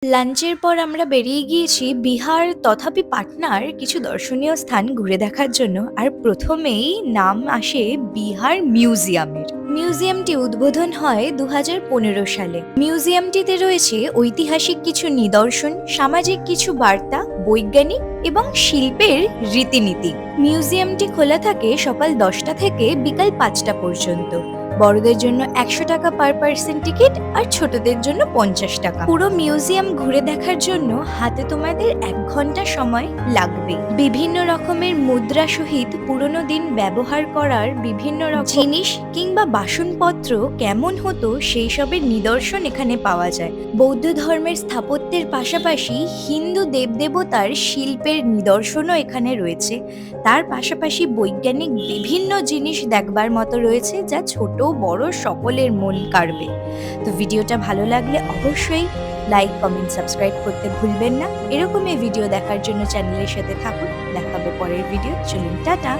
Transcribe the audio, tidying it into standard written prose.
লাঞ্চের পর আমরা বেরিয়ে গিয়েছি বিহার তথাপি পাটনার কিছু দর্শনীয় স্থান ঘুরে দেখার জন্য। আর প্রথমেই নাম আসে বিহার মিউজিয়ামের। মিউজিয়ামটি উদ্বোধন হয় 2015 সালে। মিউজিয়ামটিতে রয়েছে ঐতিহাসিক কিছু নিদর্শন, সামাজিক কিছু বার্তা, বৈজ্ঞানিক এবং শিল্পের রীতিনীতি। মিউজিয়ামটি খোলা থাকে সকাল 10টা থেকে বিকাল 5টা পর্যন্ত। বড়দের জন্য 100 টাকা পার পার্সন টিকিট আর ছোটদের জন্য 50 টাকা। পুরো মিউজিয়াম ঘুরে দেখার জন্য হাতে তোমাদের 1 ঘন্টা সময় লাগবে। বিভিন্ন রকমের মুদ্রা সহিত পুরনো দিন ব্যবহার করার বিভিন্ন রকম জিনিস কিংবা বাসনপত্র কেমন হতো সেই সবের নিদর্শন এখানে পাওয়া যায়। বৌদ্ধ ধর্মের স্থাপত্যের পাশাপাশি হিন্দু দেবদেবতার শিল্পের নিদর্শনও এখানে রয়েছে। তার পাশাপাশি বৈজ্ঞানিক বিভিন্ন জিনিস দেখবার মতো রয়েছে, যা ছোট বড় সকলের মন কাড়বে। তো ভিডিওটা ভালো লাগলে অবশ্যই লাইক, কমেন্ট, সাবস্ক্রাইব করতে ভুলবেন না। এরকমই ভিডিও দেখার জন্য চ্যানেলের সাথে থাকুন। দেখা হবে পরের ভিডিও। চলুন, টাটা।